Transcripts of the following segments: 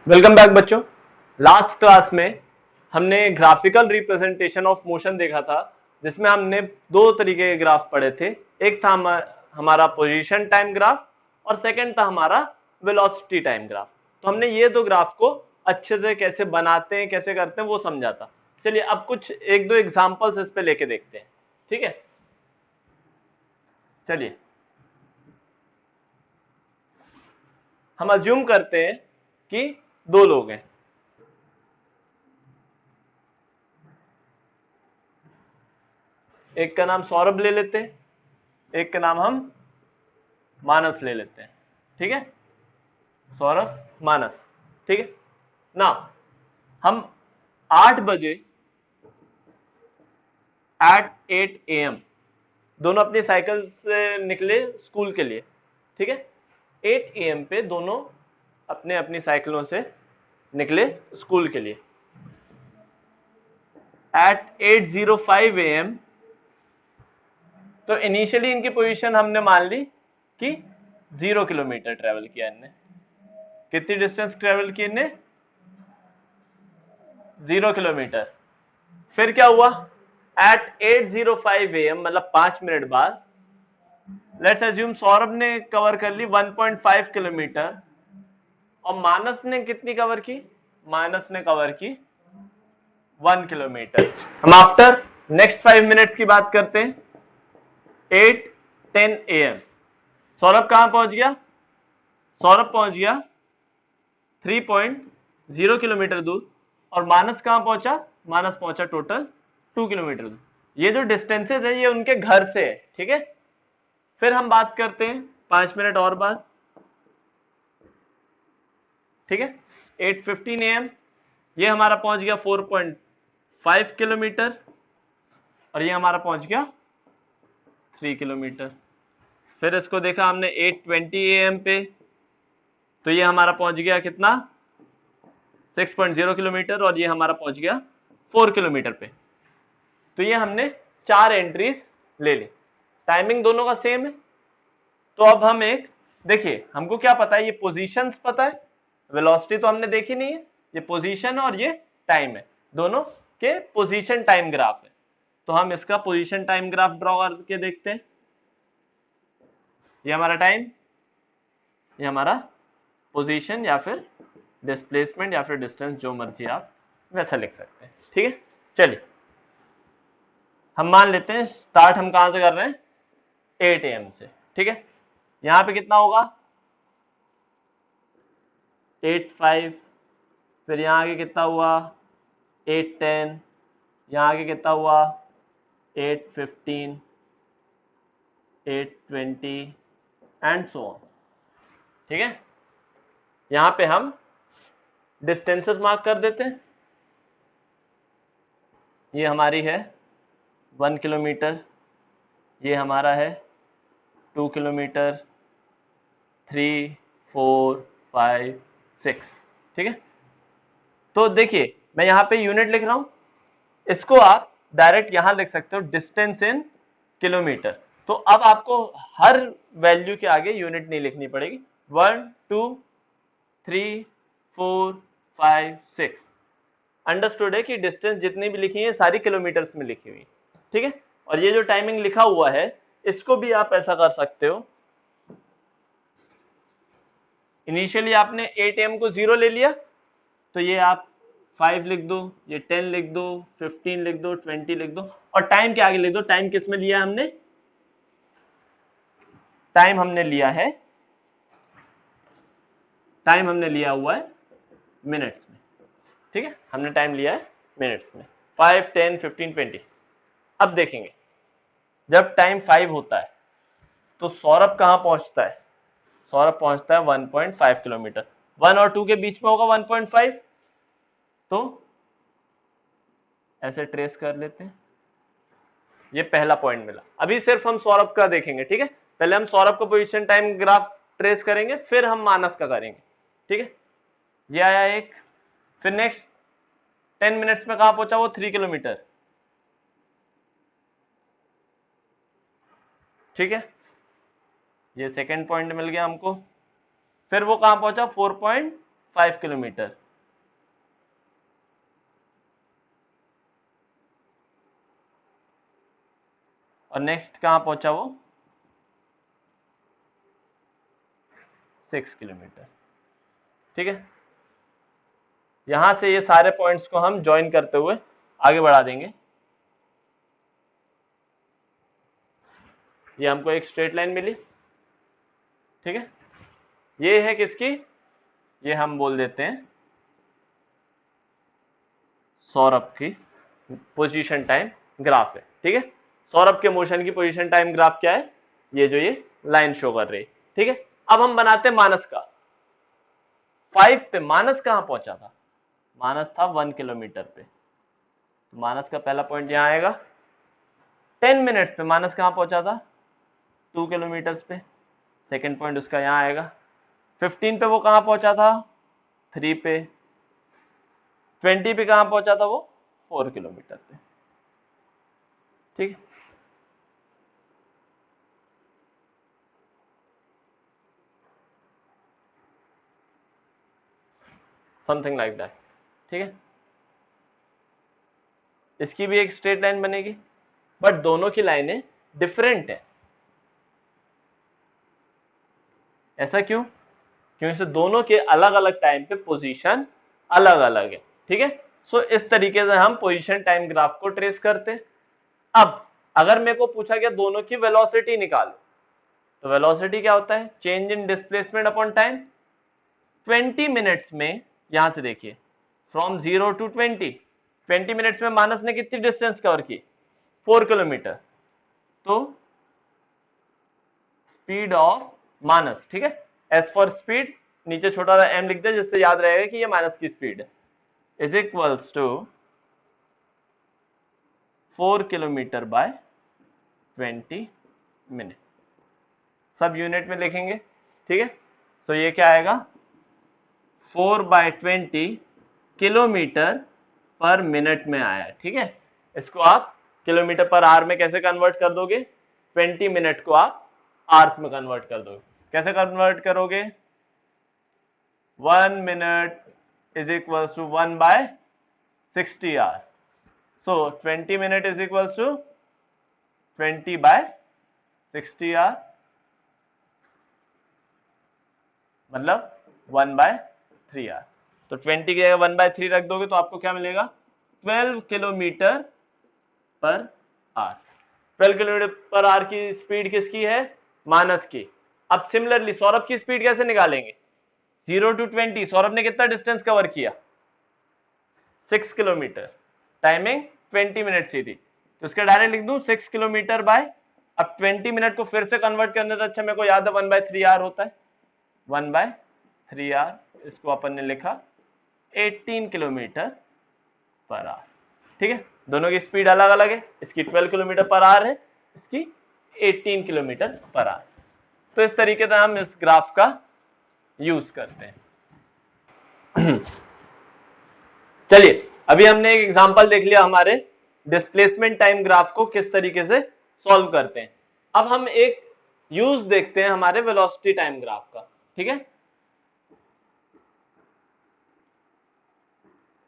Welcome back बच्चों। Last class में हमने ग्राफिकल रिप्रेजेंटेशन ऑफ मोशन देखा था, जिसमें हमने दो तरीके के ग्राफ पढ़े थे। एक था हमारा पोजीशन टाइम ग्राफ और सेकंड था हमारा वेलोसिटी टाइम ग्राफ। तो हमने ये दो ग्राफ को अच्छे से कैसे बनाते हैं, कैसे करते हैं, वो समझा था। चलिए अब कुछ एक दो एग्जांपल्स इस पे लेके देखते हैं। ठीक है, चलिए हम अज्यूम करते हैं कि दो लोग हैं। एक का नाम सौरभ ले लेते हैं, एक का नाम हम मानस ले लेते हैं। ठीक है, सौरभ मानस। ठीक है ना, हम 8 बजे एट 8 AM दोनों अपनी साइकिल से निकले स्कूल के लिए। ठीक है, 8 AM पे दोनों अपने अपनी साइकिलों से निकले स्कूल के लिए। एट 8:05 AM तो इनिशियली इनकी पोजीशन हमने मान ली कि 0 किलोमीटर ट्रेवल किया इनने। कितनी डिस्टेंस ट्रेवल की इनने? 0 किलोमीटर। फिर क्या हुआ? एट 8:05 AM मतलब 5 मिनट बाद लेट्स अज्यूम सौरभ ने कवर कर ली 1.5 किलोमीटर और मानस ने कितनी कवर की? मानस ने कवर की 1 किलोमीटर। हम आफ्टर नेक्स्ट 5 मिनट्स की बात करते हैं। 8:10 AM सौरभ कहां पहुंच गया? सौरभ पहुंच गया 3.0 किलोमीटर दूर और मानस कहां पहुंचा? मानस पहुंचा टोटल 2 किलोमीटर दूर। ये जो डिस्टेंसेज है ये उनके घर से है। ठीक है, फिर हम बात करते हैं 5 मिनट और बाद। ठीक है, 8:15 AM ये हमारा पहुंच गया 4.5 किलोमीटर और ये हमारा पहुंच गया 3 किलोमीटर। फिर इसको देखा हमने 8:20 AM पे, तो ये हमारा पहुंच गया कितना? 6.0 किलोमीटर और ये हमारा पहुंच गया 4 किलोमीटर पे। तो ये हमने 4 एंट्रीज ले ली। टाइमिंग दोनों का सेम है। तो अब हम एक देखिए, हमको क्या पता है? ये पोजीशंस पता है, वेलोसिटी तो हमने देखी नहीं है। ये पोजीशन और ये टाइम है, दोनों के पोजीशन टाइम ग्राफ है। तो हम इसका पोजीशन टाइम ग्राफ ड्रॉ करके देखते हैं। ये हमारा टाइम, ये हमारा पोजीशन या फिर डिस्प्लेसमेंट या फिर डिस्टेंस, जो मर्जी आप वैसा लिख सकते हैं। ठीक है, चलिए हम मान लेते हैं स्टार्ट हम कहां से कर रहे हैं? 8 AM से। ठीक है, यहां पे कितना होगा? 8:05। फिर यहाँ आगे कितना हुआ? 8:10। यहाँ आगे कितना हुआ? 8:15, 8:20 एंड सो ऑन। ठीक है, यहाँ पे हम डिस्टेंसेस मार्क कर देते हैं। ये हमारी है 1 किलोमीटर, ये हमारा है 2 किलोमीटर, 3, 4, 5, 6। ठीक है, तो देखिए मैं यहाँ पे यूनिट लिख रहा हूँ, इसको आप डायरेक्ट यहां लिख सकते हो डिस्टेंस इन किलोमीटर। तो अब आपको हर वैल्यू के आगे यूनिट नहीं लिखनी पड़ेगी। 1, 2, 3, 4, 5, 6 अंडरस्टूड है कि डिस्टेंस जितनी भी लिखी है सारी किलोमीटर्स में लिखी हुई। ठीक है, और ये जो टाइमिंग लिखा हुआ है इसको भी आप ऐसा कर सकते हो। इनिशियली आपने 8 AM को 0 ले लिया, तो ये आप 5 लिख दो, ये 10 लिख दो, 15 लिख दो, 20 लिख दो और टाइम के आगे लिख दो। टाइम किस में लिया हमने? टाइम हमने लिया है, टाइम हमने लिया हुआ है मिनट्स में। ठीक है, हमने टाइम लिया है मिनट्स में, 5, 10, 15, 20। अब देखेंगे जब टाइम 5 होता है तो सौरभ कहां पहुंचता है? सौरभ पहुंचता है 1.5 किलोमीटर। 1 और 2 के बीच में होगा 1.5, तो ऐसे ट्रेस कर लेते हैं। ये पहला पॉइंट मिला। अभी सिर्फ हम सौरभ का देखेंगे। ठीक है, पहले हम सौरभ का पोजीशन टाइम ग्राफ ट्रेस करेंगे, फिर हम मानस का करेंगे। ठीक है, ये आया एक। फिर नेक्स्ट 10 मिनट्स में कहां पहुंचा? वो 3 किलोमीटर। ठीक है, ये सेकंड पॉइंट मिल गया हमको। फिर वो कहां पहुंचा? 5 किलोमीटर। और नेक्स्ट कहां पहुंचा वो? 6 किलोमीटर। ठीक है, यहां से ये सारे पॉइंट्स को हम ज्वाइन करते हुए आगे बढ़ा देंगे। ये हमको एक स्ट्रेट लाइन मिली। ठीक है, ये है किसकी? ये हम बोल देते हैं सौरभ की पोजीशन टाइम ग्राफ है। ठीक है, सौरभ के मोशन की पोजीशन टाइम ग्राफ क्या है? ये जो ये लाइन शो कर रही है। ठीक है, अब हम बनाते हैं मानस का। 5 पे मानस कहां पहुंचा था? मानस था 1 किलोमीटर पे। तो मानस का पहला पॉइंट यहां आएगा। 10 मिनट्स पे मानस कहां पहुंचा था? 2 किलोमीटर पे। सेकेंड पॉइंट उसका यहां आएगा। 15 पे वो कहां पहुंचा था? 3 पे। 20 पे कहां पहुंचा था वो? 4 किलोमीटर पे। ठीक है, समथिंग लाइक दैट। ठीक है, इसकी भी एक स्ट्रेट लाइन बनेगी, बट दोनों की लाइनें डिफरेंट है। ऐसा क्यों? क्योंकि दोनों के अलग अलग टाइम पे पोजीशन अलग अलग है। ठीक है, सो इस तरीके से हम पोजीशन टाइम ग्राफ को ट्रेस करते हैं। अब अगर मेरे को पूछा गया दोनों की वेलोसिटी निकालो, तो वेलोसिटी क्या होता है? Change in displacement upon time. 20 minutes में, यहां से देखिए, फ्रॉम 0 टू 20 मिनट्स में मानस ने कितनी डिस्टेंस कवर की? 4 किलोमीटर। तो स्पीड ऑफ मानस, ठीक है, एस फॉर स्पीड, नीचे छोटा सा एम लिख दे जिससे याद रहेगा कि ये मानस की स्पीड है, is equals to 4 kilometre by 20 minute. सब यूनिट में लिखेंगे। ठीक है, तो ये क्या आएगा? 4/20 किलोमीटर पर मिनट में आया। ठीक है, इसको आप किलोमीटर पर आवर में कैसे कन्वर्ट कर दोगे? 20 मिनट को आप आवर्स में कन्वर्ट कर दोगे। कैसे कन्वर्ट करोगे? 1 minute is equal to 1/60 hour. So 20 minute is equal to 20/60 hour, मतलब 1/3 आवर। तो 20 की जगह 1/3 रख दोगे तो आपको क्या मिलेगा? 12 kilometre per hour. 12 kilometre per hour की स्पीड किसकी है? मानस की। अब सिमिलरली सौरभ की स्पीड कैसे निकालेंगे? 0 टू 20 सौरभ ने कितना डिस्टेंस कवर किया? 6 किलोमीटर। टाइमिंग 20 मिनट की थी, तो इसका डायरेक्ट लिख दूं 6 किलोमीटर बाय, अब 20 मिनट को फिर से कन्वर्ट करने से अच्छा मेरे को याद है 1/3 आवर होता है। 1/3 आवर, इसको अपन ने लिखा 18 किलोमीटर पर आवर। ठीक है, दोनों की स्पीड अलग अलग है, इसकी 12 किलोमीटर पर आवर है, इसकी 18 किलोमीटर पर आवर। तो इस तरीके से हम इस ग्राफ का यूज करते हैं। चलिए, अभी हमने एक एग्जांपल देख लिया हमारे डिस्प्लेसमेंट टाइम ग्राफ को किस तरीके से सॉल्व करते हैं। अब हम एक यूज देखते हैं हमारे वेलोसिटी टाइम ग्राफ का। ठीक है,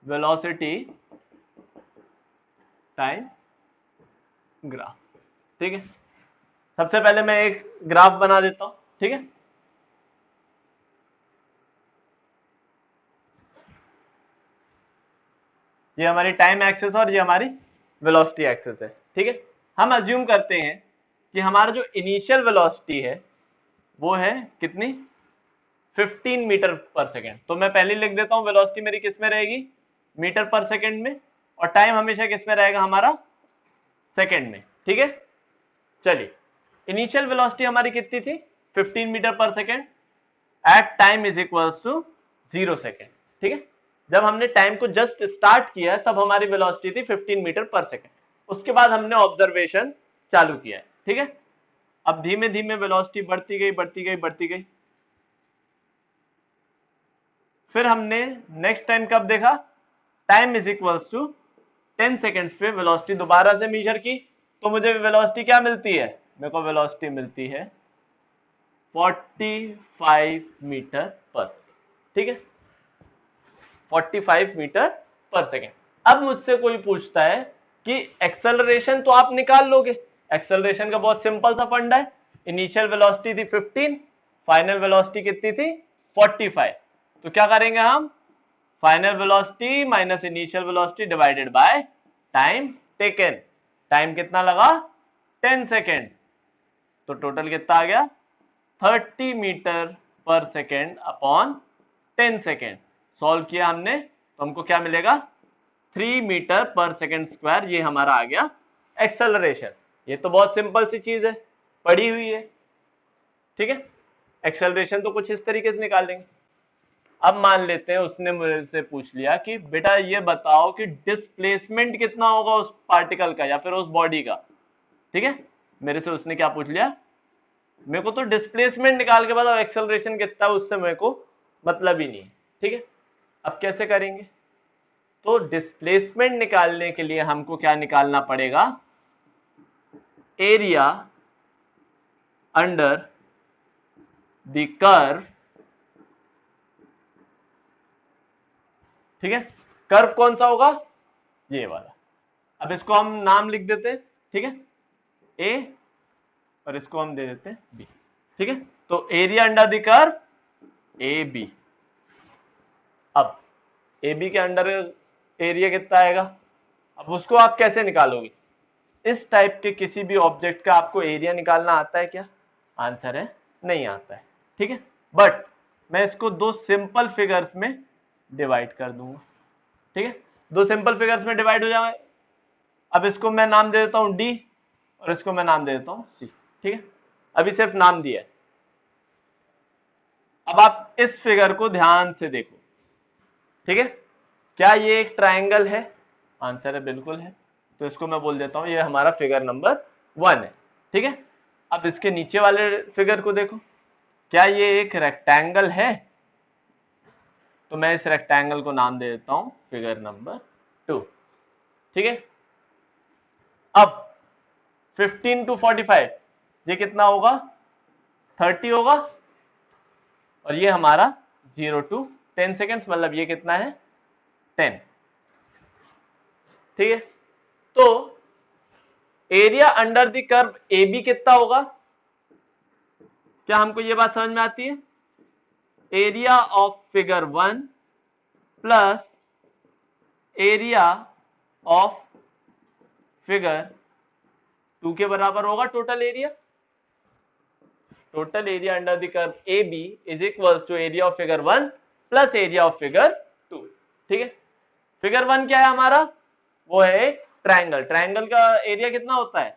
वेलोसिटी टाइम ग्राफ। ठीक है, सबसे पहले मैं एक ग्राफ बना देता हूं। ठीक है, ये हमारी टाइम एक्सिस और ये हमारी वेलोसिटी एक्सिस है। ठीक है, हम अज्यूम करते हैं कि हमारा जो इनिशियल वेलोसिटी है वो है कितनी? 15 मीटर पर सेकेंड। तो मैं पहले लिख देता हूं वेलोसिटी मेरी किस में रहेगी? मीटर पर सेकेंड में, और टाइम हमेशा किस में रहेगा हमारा? सेकेंड में। ठीक है, चलिए, इनिशियल वेलोसिटी हमारी कितनी थी? 15 मीटर पर second at time is equals to 0 second. ठीक है, जब हमने टाइम को जस्ट स्टार्ट किया तब हमारी वेलोसिटी थी 15 मीटर पर सेकेंड। उसके बाद हमने ऑब्जर्वेशन चालू किया है। ठीक है, अब धीमे धीमे वेलोसिटी बढ़ती गई बढ़ती गई बढ़ती गई। फिर हमने नेक्स्ट टाइम कब देखा? Time is equals to 10 seconds पे वेलोसिटी दोबारा से मेजर की, तो मुझे वेलोसिटी क्या मिलती है? मेरे को वेलोसिटी मिलती है 45 मीटर पर। ठीक है, 45 मीटर पर सेकेंड। अब मुझसे कोई पूछता है कि एक्सेलरेशन तो आप निकाल लोगे, एक्सेलरेशन का बहुत सिंपल सा फंडा है, इनिशियल वेलोसिटी थी 15, फाइनल वेलोसिटी कितनी थी 45। तो क्या करेंगे हम, final velocity minus initial velocity divided by time taken. Time कितना लगा 10 सेकेंड, तो टोटल कितना आ गया 30 मीटर पर सेकेंड अपॉन 10 सेकेंड। सॉल्व किया हमने तो हमको क्या मिलेगा 3 मीटर पर सेकेंड स्क्वायर, ये हमारा आ गया एक्सेलरेशन। ये तो बहुत सिंपल सी चीज है, पड़ी हुई है, ठीक है। एक्सेलरेशन तो कुछ इस तरीके से निकाल लेंगे। अब मान लेते हैं उसने मुझे से पूछ लिया कि बेटा ये बताओ कि डिस्प्लेसमेंट कितना होगा उस पार्टिकल का या फिर उस बॉडी का, ठीक है। मेरे से उसने क्या पूछ लिया, मेरे को तो डिस्प्लेसमेंट निकाल के बताओ, एक्सेलरेशन कितना है उससे मेरे को मतलब ही नहीं है, ठीक है। अब कैसे करेंगे, तो डिस्प्लेसमेंट निकालने के लिए हमको क्या निकालना पड़ेगा, एरिया अंडर द कर्व, ठीक है। कर्व कौन सा होगा, ये वाला। अब इसको हम नाम लिख देते हैं, ठीक है, ए, और इसको हम दे देते हैं बी, ठीक है। तो area under the curve A B. अब ए बी के अंडर एरिया कितना आएगा, अब उसको आप कैसे निकालोगे, इस टाइप के किसी भी ऑब्जेक्ट का आपको एरिया निकालना आता है क्या, आंसर है नहीं आता है, ठीक है। बट मैं इसको दो सिंपल फिगर्स में डिवाइड कर दूंगा, ठीक है, दो सिंपल फिगर्स में डिवाइड हो जाए। अब इसको मैं नाम दे देता हूं डी और इसको मैं नाम दे देता हूं सी, ठीक है। अभी सिर्फ नाम दिया है। अब आप इस फिगर को ध्यान से देखो, ठीक है, क्या ये एक ट्रायंगल है, आंसर है बिल्कुल है, तो इसको मैं बोल देता हूं ये हमारा फिगर नंबर 1 है, ठीक है। अब इसके नीचे वाले फिगर को देखो, क्या ये एक रेक्टेंगल है, तो मैं इस रेक्टेंगल को नाम दे देता हूं फिगर नंबर 2, ठीक है। अब 15 to 45 ये कितना होगा 30 होगा, और ये हमारा 0 to 10 सेकेंड्स, मतलब ये कितना है 10, ठीक है। तो area under the curve A B कितना होगा, क्या हमको ये बात समझ में आती है, area of figure 1 plus area of figure 2 के बराबर होगा total area. Total area under the curve A B is equal to area of figure 1 plus area of figure 2, ठीक है। फिगर 1 क्या है हमारा, वो है एक ट्रायंगल। ट्रायंगल का एरिया कितना होता है,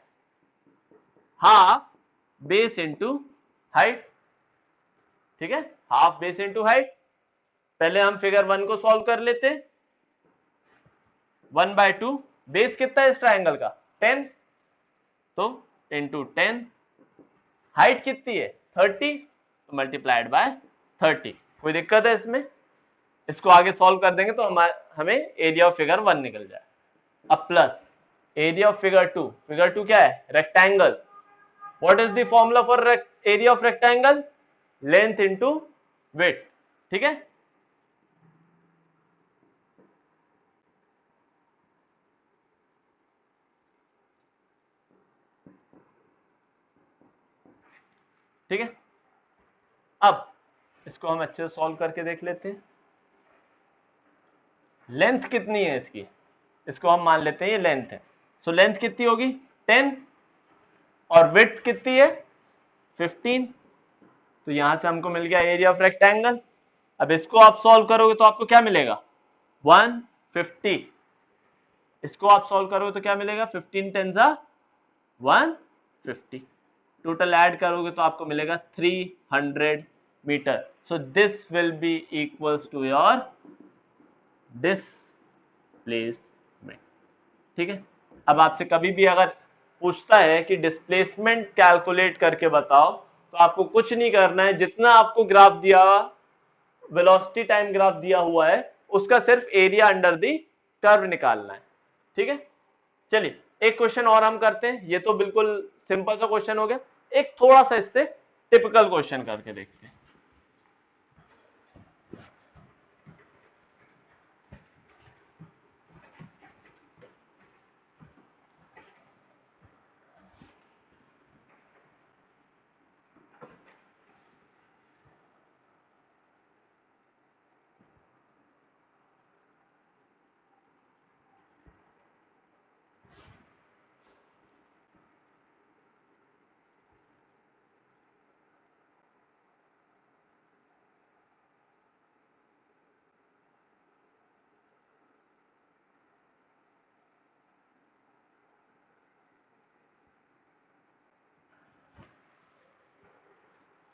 हाफ बेस इंटू हाइट, ठीक है, हाफ बेस इंटू हाइट। पहले हम फिगर 1 को सॉल्व कर लेते हैं, 1/2 बेस कितना है इस ट्रायंगल का 10, तो इंटू 10, हाइट कितनी है 30, तो मल्टीप्लाइड बाय 30। कोई दिक्कत है इसमें, इसको आगे सॉल्व कर देंगे तो हमें एरिया ऑफ फिगर 1 निकल जाए। अब plus area of figure 2, figure 2 क्या है rectangle, what is the formula for area of rectangle, length into width, ठीक है। ठीक है, अब इसको हम अच्छे से सॉल्व करके देख लेते हैं। लेंथ कितनी है इसकी, इसको हम मान लेते हैं ये लेंथ है, सो लेंथ कितनी होगी 10 और विड्थ कितनी है 15, तो यहां से हमको मिल गया एरिया ऑफ रेक्टेंगल। अब इसको आप सॉल्व करोगे तो आपको क्या मिलेगा 150, इसको आप सॉल्व करोगे तो क्या मिलेगा 15 10 जा 150, टोटल ऐड करोगे तो आपको मिलेगा 300 metre. So this will be equals to your displacement, ठीक है। अब आपसे कभी भी अगर पूछता है कि डिस्प्लेसमेंट कैलकुलेट करके बताओ, तो आपको कुछ नहीं करना है, जितना आपको ग्राफ दिया वेलोसिटी टाइम ग्राफ दिया हुआ है उसका सिर्फ एरिया अंडर दी कर्व निकालना है, ठीक है। चलिए एक क्वेश्चन और हम करते हैं, ये तो बिल्कुल सिंपल सा क्वेश्चन हो गया, एक थोड़ा सा इससे टिपिकल क्वेश्चन करके देखते हैं।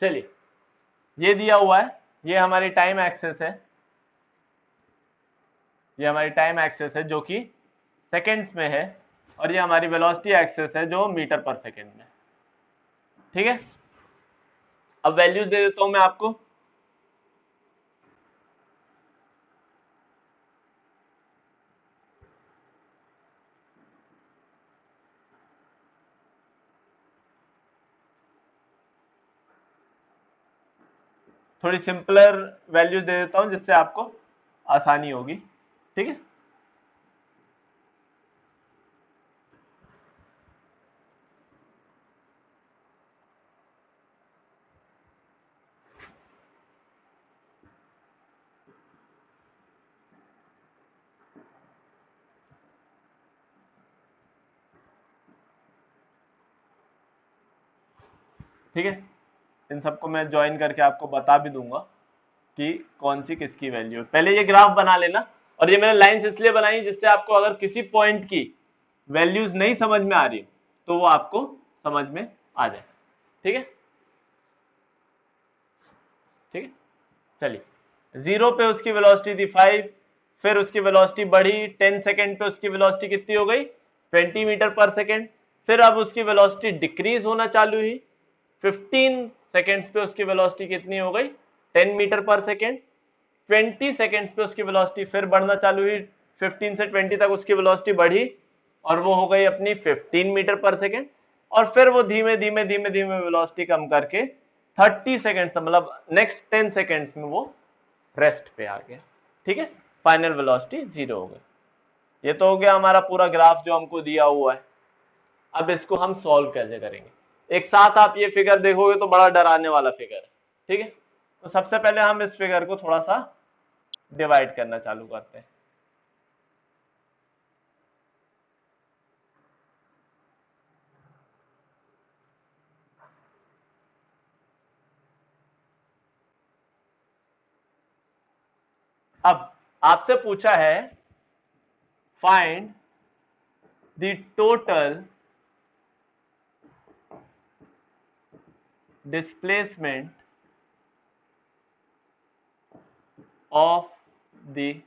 चलिए, ये दिया हुआ है, ये हमारी टाइम एक्सेस है, ये हमारी टाइम एक्सेस है जो कि सेकेंड्स में है, और ये हमारी वेलोसिटी एक्सेस है जो मीटर पर सेकेंड में। ठीक है, अब वैल्यूज दे देता हूं मैं आपको। थोड़ी सिंपलर वैल्यूज दे देता हूं जिससे आपको आसानी होगी। ठीक है, ठीक है, इन सबको मैं ज्वाइन करके आपको बता भी दूंगा कि कौन सी किसकी वैल्यू है। पहले ये ग्राफ बना लेना, और ये मैंने लाइंस इसलिए बनाई जिससे आपको अगर किसी पॉइंट की वैल्यूज नहीं समझ में आ रही तो वो आपको समझ में आ जाए। ठीक है, ठीक है, चलिए, 0 पे उसकी वेलोसिटी थी 5, फिर उसकी वेलोसिटी बढ़ी 10 सेकेंड पे, उसकी वेलोसिटी कितनी हो गई 20 मीटर पर सेकेंड। फिर अब उसकी वेलोसिटी डिक्रीज होना चालू हुई, 15 सेकेंड्स पे उसकी वेलोसिटी कितनी हो गई 10 मीटर पर सेकेंड। 20 सेकेंड्स पे उसकी वेलोसिटी फिर बढ़ना चालू हुई, 15 से 20 तक उसकी वेलोसिटी बढ़ी और वो हो गई अपनी 15 मीटर पर सेकेंड। और फिर वो धीमे धीमे धीमे धीमे वेलोसिटी कम करके 30 सेकेंड्स, मतलब नेक्स्ट 10 सेकेंड्स में वो रेस्ट पे आ गया। ठीक है, फाइनल वेलोसिटी 0 हो गई। ये तो हो गया हमारा पूरा ग्राफ जो हमको दिया हुआ है। अब इसको हम सॉल्व कैसे करेंगे? एक साथ आप ये फिगर देखोगे तो बड़ा डराने वाला फिगर है। ठीक है, तो सबसे पहले हम इस फिगर को थोड़ा सा डिवाइड करना चालू करते हैं। अब आपसे पूछा है find the total displacement of the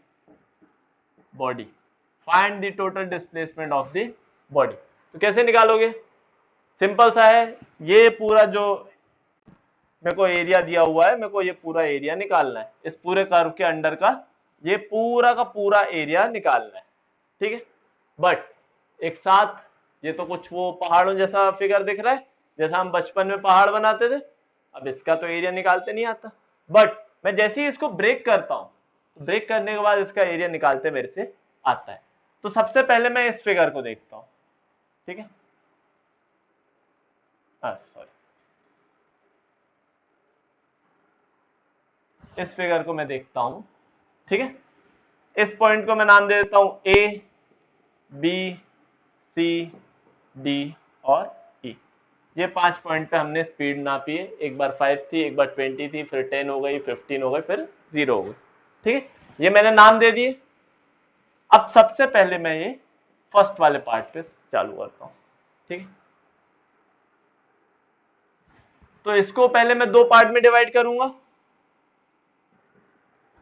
body, find the total displacement of the body. तो कैसे निकालोगे? सिंपल सा है, ये पूरा जो मेरे को एरिया दिया हुआ है, मेरे को ये पूरा एरिया निकालना है, इस पूरे कर्व के अंडर का ये पूरा का पूरा एरिया निकालना है। ठीक है, बट एक साथ ये तो कुछ वो पहाड़ों जैसा फिगर दिख रहा है, जैसा हम बचपन में पहाड़ बनाते थे। अब इसका तो एरिया निकालते नहीं आता, बट मैं जैसे ही इसको ब्रेक करता हूं, ब्रेक करने के बाद इसका एरिया निकालते मेरे से आता है। तो सबसे पहले मैं इस फिगर को देखता हूं। ठीक है, सॉरी, इस फिगर को मैं देखता हूं। ठीक है, इस पॉइंट को मैं नाम दे देता हूं ए, बी, सी, डी और ई। ये 5 पॉइंट पे हमने स्पीड नापी है। एक बार 5 थी, एक बार 20 थी, फिर 10 हो गई, 15 हो गई, फिर 0 हो गई। ठीक है, ये मैंने नाम दे दिए। अब सबसे पहले मैं ये फर्स्ट वाले पार्ट पे चालू करता हूं। ठीक है, तो इसको पहले मैं 2 पार्ट में डिवाइड करूंगा,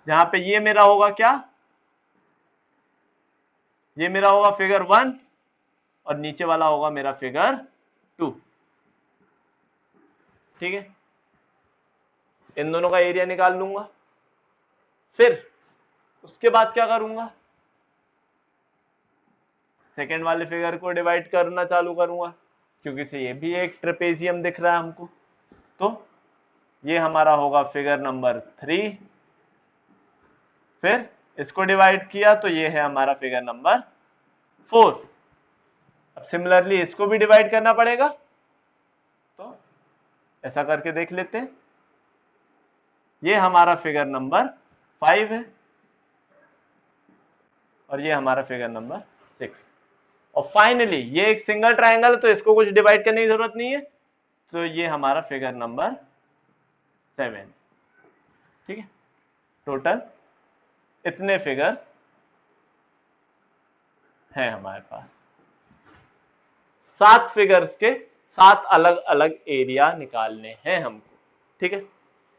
जहां पे ये मेरा होगा क्या, ये मेरा होगा फिगर 1 और नीचे वाला होगा मेरा फिगर 2। ठीक है, इन दोनों का एरिया निकाल लूंगा। फिर उसके बाद क्या करूंगा, सेकेंड वाले फिगर को डिवाइड करना चालू करूंगा, क्योंकि से ये भी एक ट्रेपेजियम दिख रहा है हमको। तो ये हमारा होगा फिगर नंबर 3। फिर इसको डिवाइड किया तो ये है हमारा फिगर नंबर 4। अब सिमिलरली इसको भी डिवाइड करना पड़ेगा, तो ऐसा करके देख लेते हैं। ये हमारा फिगर नंबर 5 है और ये हमारा फिगर नंबर 6। और फाइनली ये एक सिंगल ट्रायंगल है तो इसको कुछ डिवाइड करने की जरूरत नहीं है, तो ये हमारा फिगर नंबर 7। ठीक है, टोटल इतने फिगर हैं हमारे पास। 7 फिगर्स के 7 अलग अलग एरिया निकालने हैं हमको। ठीक है,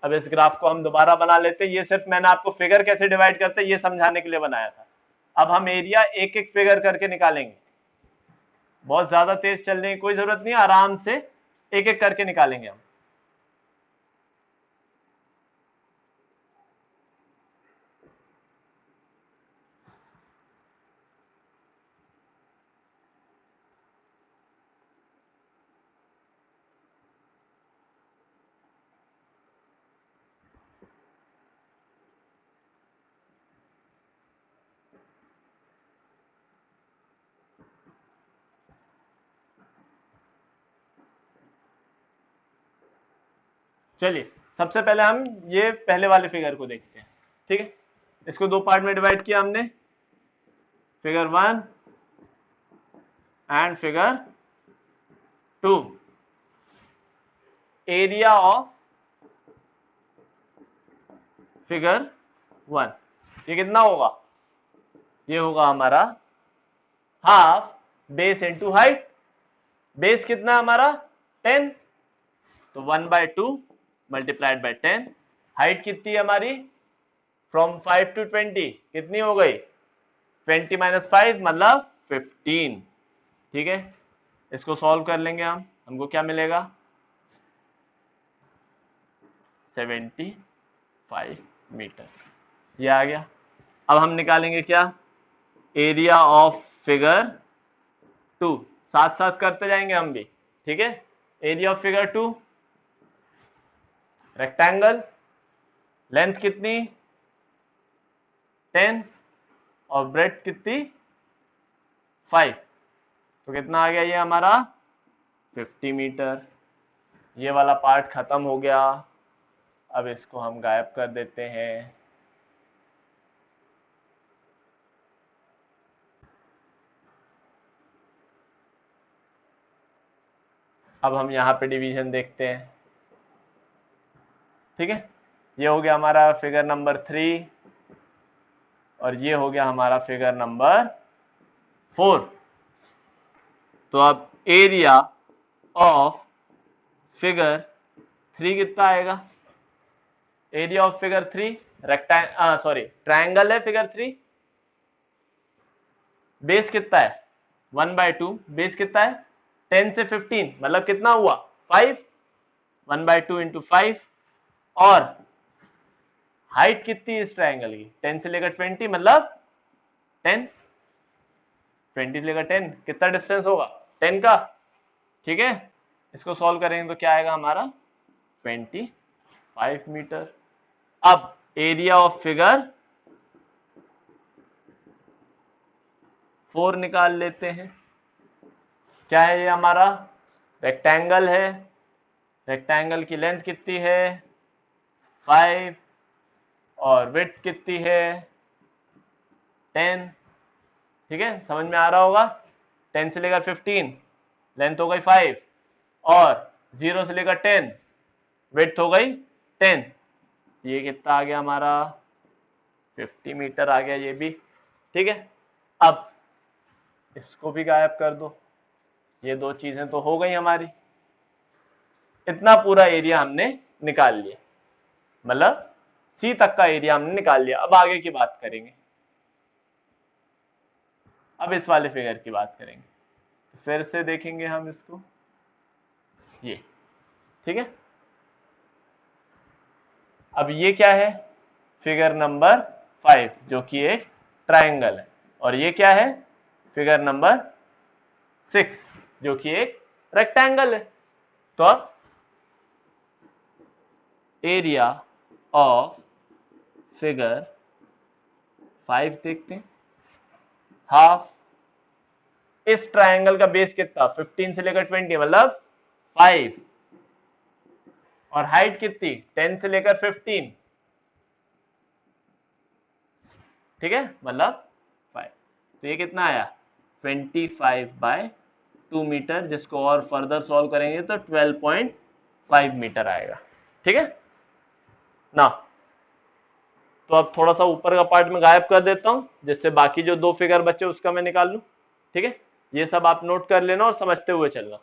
अब इस ग्राफ को हम दोबारा बना लेते हैं। ये सिर्फ मैंने आपको फिगर कैसे डिवाइड करते हैं ये समझाने के लिए बनाया था। अब हम एरिया एक एक फिगर करके निकालेंगे। बहुत ज्यादा तेज चलने की कोई जरूरत नहीं है, आराम से एक एक करके निकालेंगे हम। चलिए सबसे पहले हम ये पहले वाले फिगर को देखते हैं। ठीक है, इसको दो पार्ट में डिवाइड किया हमने, figure 1 and figure 2। Area of figure 1 ये कितना होगा? ये होगा हमारा half base into height. Base कितना है हमारा 10, तो 1/2 मल्टीप्लाइड बाय 10। हाइट कितनी है हमारी? फ्रॉम 5 to 20 कितनी हो गई? 20 - 5 मतलब 15। ठीक है, इसको सॉल्व कर लेंगे हम, हमको क्या मिलेगा? 75 मीटर, ये आ गया। अब हम निकालेंगे क्या? Area of figure 2। साथ साथ करते जाएंगे हम भी। ठीक है, area of figure 2, rectangle, length कितनी? 10 और ब्रेड्थ कितनी? 5, तो कितना आ गया ये हमारा? 50 मीटर। ये वाला पार्ट खत्म हो गया। अब इसको हम गायब कर देते हैं। अब हम यहाँ पे डिवीजन देखते हैं। ठीक है, ये हो गया हमारा फिगर नंबर 3 और ये हो गया हमारा फिगर नंबर 4। तो अब एरिया ऑफ फिगर 3 कितना आएगा? एरिया ऑफ फिगर 3 ट्रायंगल है फिगर 3। बेस कितना है? 1/2। बेस कितना है? 10 से 15 मतलब कितना हुआ? 5। 1/2 इंटू 5। और हाइट कितनी है इस ट्रायंगल की? 10 से लेकर 20 मतलब 10। 20 से लेकर 10 कितना डिस्टेंस होगा? 10 का। ठीक है, इसको सॉल्व करेंगे तो क्या आएगा हमारा? 25 मीटर। अब एरिया ऑफ फिगर 4 निकाल लेते हैं। क्या है ये हमारा? रेक्टेंगल है। रेक्टेंगल की लेंथ कितनी है? 5 और विड्थ कितनी है? 10। ठीक है, समझ में आ रहा होगा। 10 से लेकर 15 लेंथ हो गई 5 और 0 से लेकर 10 विड्थ हो गई 10। ये कितना आ गया हमारा? 50 मीटर आ गया ये भी। ठीक है, अब इसको भी गायब कर दो। ये दो चीजें तो हो गई हमारी। इतना पूरा एरिया हमने निकाल लिया, मतलब सी तक का एरिया हमने निकाल लिया। अब आगे की बात करेंगे। अब इस वाले फिगर की बात करेंगे, फिर से देखेंगे हम इसको। ये ठीक है, अब ये क्या है? फिगर नंबर 5 जो कि एक ट्रायंगल है। और ये क्या है? फिगर नंबर 6 जो कि एक रेक्टेंगल है। तो अब एरिया ऑफ फिगर 5 देखते हैं। हाफ, इस ट्रायंगल का बेस कितना? 15 से लेकर 20 मतलब 5 और हाइट कितनी? 10 से लेकर 15। ठीक है, मतलब 5। तो ये कितना आया? 25/2 मीटर, जिसको और फर्दर सॉल्व करेंगे तो 12.5 मीटर आएगा। ठीक है ना। तो अब थोड़ा सा ऊपर का पार्ट में गायब कर देता हूं, जिससे बाकी जो दो फिगर बचे उसका मैं निकाल लूं। ठीक है, ये सब आप नोट कर लेना और समझते हुए चलना।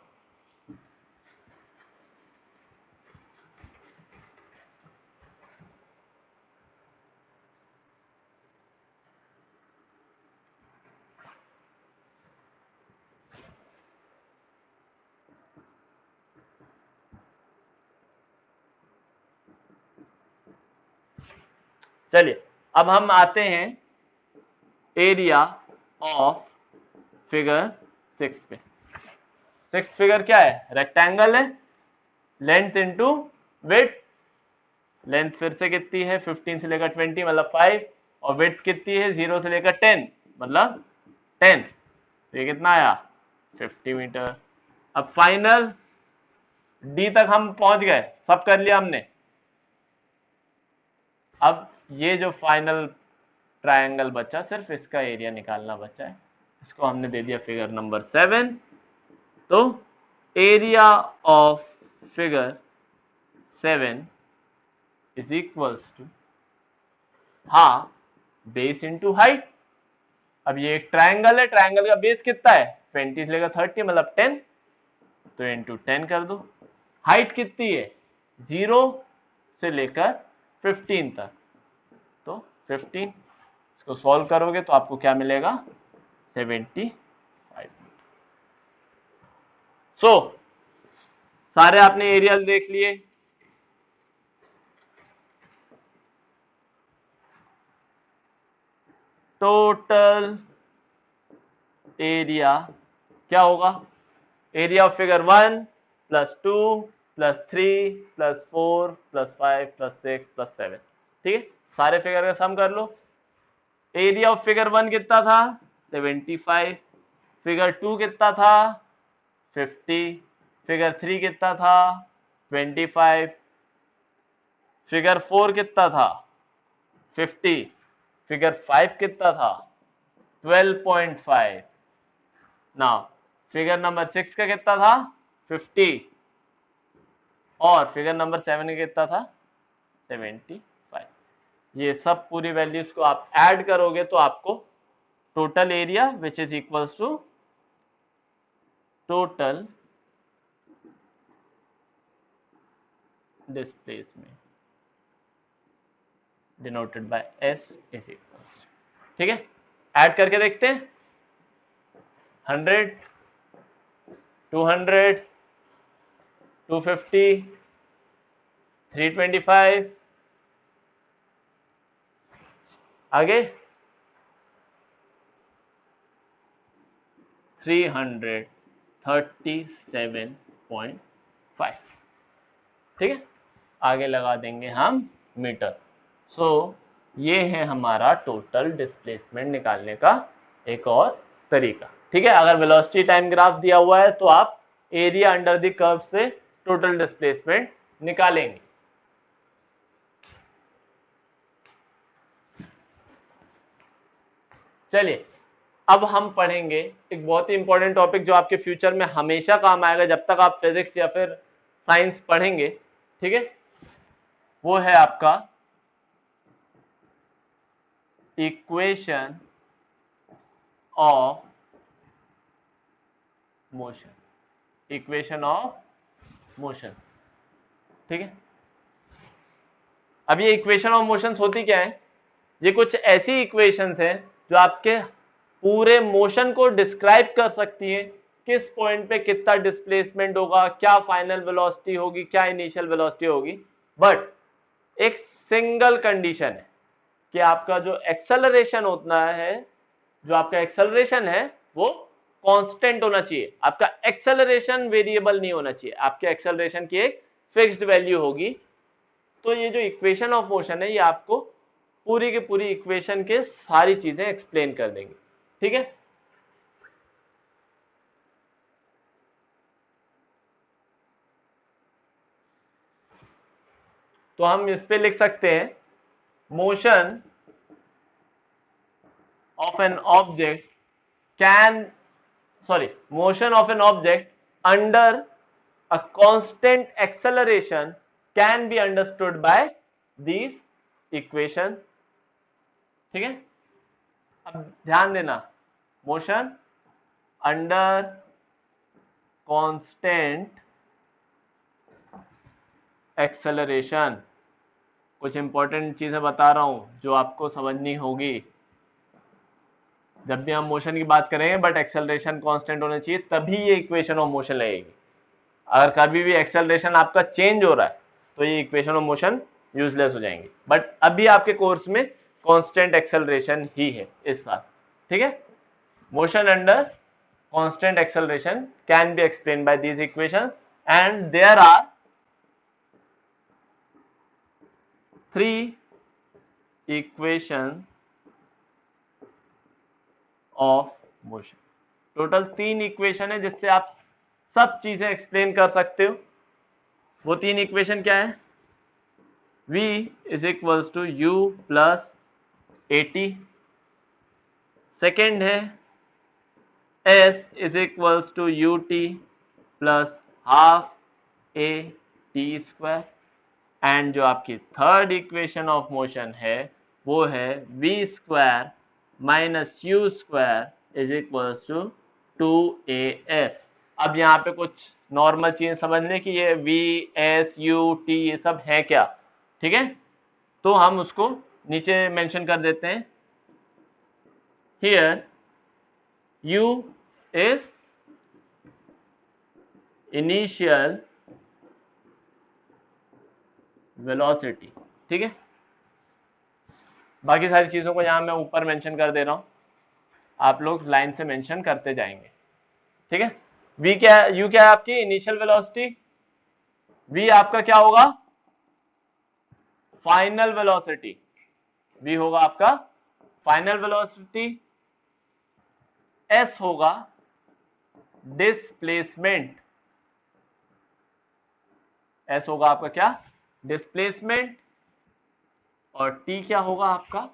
चलिए अब हम आते हैं एरिया ऑफ फिगर 6 पे। 6 फिगर क्या है, रेक्टेंगल है, लेंथ इंटू विड्थ। लेंथ फिर से कितनी है 15 से लेकर 20 मतलब 5, और विड्थ कितनी है 0 से लेकर 10 मतलब 10। तो ये कितना आया 50 मीटर। अब फाइनल डी तक हम पहुंच गए, सब कर लिया हमने। अब ये जो फाइनल ट्रायंगल बचा, सिर्फ इसका एरिया निकालना बचा है, इसको हमने दे दिया फिगर नंबर 7। तो area of figure 7 is equals to half base into height. अब ये एक ट्रायंगल है, ट्रायंगल का बेस कितना है 20 से लेकर 30 मतलब 10, तो इंटू 10 कर दो। हाइट कितनी है 0 से लेकर 15 तक, तो 15। इसको सॉल्व करोगे तो आपको क्या मिलेगा 75। सो सारे आपने एरियल देख लिए। टोटल एरिया क्या होगा, area of figure 1 plus 2 plus 3 plus 4 plus 5 plus 6 plus 7। ठीक है, सारे फिगर का सम कर लो। एरिया ऑफ फिगर 1 कितना था 75, फिगर 2 कितना था 50, फिगर 3 कितना था 25, फिगर 4 कितना था 50, फिगर 5 कितना था 12.5। नाउ फिगर नंबर 6 का कितना था 50, और फिगर नंबर 7 का कितना था 75। ये सब पूरी वैल्यूज को आप ऐड करोगे तो आपको total area which is equals to total displacement denoted by S is equals. ठीक है, ऐड करके देखते हैं। 100, 200, 250, 325, आगे 337.5। ठीक है, आगे लगा देंगे हम मीटर। सो ये है हमारा टोटल डिस्प्लेसमेंट निकालने का एक और तरीका। ठीक है, अगर वेलोसिटी टाइम ग्राफ दिया हुआ है तो आप एरिया अंडर द कर्व से टोटल डिस्प्लेसमेंट निकालेंगे। चलिए अब हम पढ़ेंगे एक बहुत ही इंपॉर्टेंट टॉपिक जो आपके फ्यूचर में हमेशा काम आएगा जब तक आप फिजिक्स या फिर साइंस पढ़ेंगे। ठीक है, वो है आपका equation of motion. Equation of motion. ठीक है, अब ये इक्वेशन ऑफ मोशन होती क्या है, ये कुछ ऐसी इक्वेशंस हैं जो आपके पूरे मोशन को डिस्क्राइब कर सकती है, किस पॉइंट पे कितना डिस्प्लेसमेंट होगा, क्या फाइनल वेलोसिटी होगी, क्या इनिशियल वेलोसिटी होगी। बट एक सिंगल कंडीशन है कि आपका जो एक्सेलरेशन होता है, जो आपका एक्सेलरेशन है वो कांस्टेंट होना चाहिए। आपका एक्सेलरेशन वेरिएबल नहीं होना चाहिए, आपके एक्सेलरेशन की एक फिक्स्ड वैल्यू होगी। तो ये जो इक्वेशन ऑफ मोशन है ये आपको पूरी की पूरी इक्वेशन के सारी चीजें एक्सप्लेन कर देंगे। ठीक है, तो हम इस पे लिख सकते हैं motion of an object motion of an object under a constant acceleration can be understood by these equation। ठीक है, अब ध्यान देना, मोशन अंडर कांस्टेंट एक्सेलरेशन, कुछ इंपॉर्टेंट चीजें बता रहा हूं जो आपको समझनी होगी जब भी हम मोशन की बात करेंगे। बट एक्सेलरेशन कांस्टेंट होना चाहिए तभी ये इक्वेशन ऑफ मोशन लगेगी। अगर कभी भी एक्सेलरेशन आपका चेंज हो रहा है तो ये इक्वेशन ऑफ मोशन यूजलेस हो जाएंगे। बट अभी आपके कोर्स में कांस्टेंट एक्सेलरेशन ही है इस साल, ठीक है। Motion under constant acceleration can be explain by these equations and there are 3 equation of motion. Total 3 equation है जिससे आप सब चीजें एक्सप्लेन कर सकते हो। वो 3 इक्वेशन क्या है? v is equals to u plus at। Second है s is equals to ut plus half a t square. And जो आपकी थर्ड इक्वेशन ऑफ मोशन है वो है v square minus u square is equals to 2as। अब यहाँ पे कुछ नॉर्मल चीजें समझने की, ये v s u t ये सब है क्या, ठीक है। तो हम उसको नीचे मेंशन कर देते हैं। Here u is initial velocity, ठीक है। बाकी सारी चीजों को यहां मैं ऊपर मेंशन कर दे रहा हूं, आप लोग लाइन से मेंशन करते जाएंगे, ठीक है। v क्या है, u क्या है आपकी इनिशियल वेलोसिटी, v आपका क्या होगा फाइनल वेलोसिटी, v होगा आपका फाइनल वेलोसिटी, s होगा डिस्प्लेसमेंट, s होगा आपका क्या डिस्प्लेसमेंट, और t क्या होगा आपका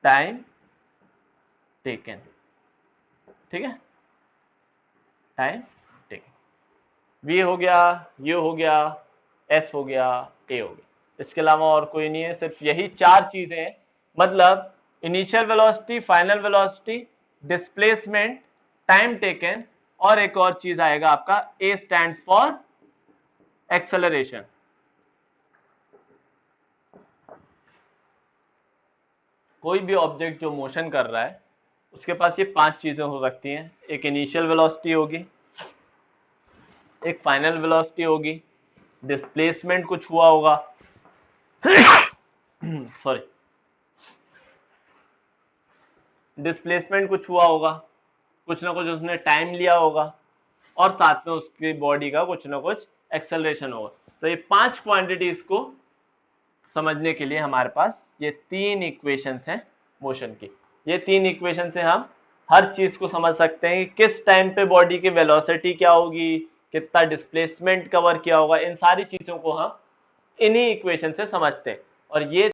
टाइम टेकन, ठीक है, टाइम टेकन। v हो गया, u हो गया, s हो गया, a हो गया। इसके अलावा और कोई नहीं है, सिर्फ यही 4 चीजें हैं। मतलब initial velocity, final velocity, displacement, time taken, और एक और चीज आएगा आपका a स्टैंड्स फॉर एक्सेलरेशन। कोई भी ऑब्जेक्ट जो मोशन कर रहा है उसके पास ये 5 चीजें हो सकती हैं। एक इनिशियल वेलोसिटी होगी, एक फाइनल वेलोसिटी होगी, डिस्प्लेसमेंट कुछ हुआ होगा सॉरी, डिस्प्लेसमेंट कुछ हुआ होगा, कुछ ना कुछ उसने टाइम लिया होगा, और साथ में उसकी बॉडी का कुछ ना कुछ एक्सेलरेशन होगा। तो ये 5 क्वांटिटीज को समझने के लिए हमारे पास ये 3 इक्वेशंस हैं मोशन की। ये 3 इक्वेशन से हम हर चीज को समझ सकते हैं कि किस टाइम पे बॉडी की वेलोसिटी क्या होगी, कितना डिस्प्लेसमेंट कवर किया होगा। इन सारी चीजों को हम इन्हीं इक्वेशन से समझते हैं। और ये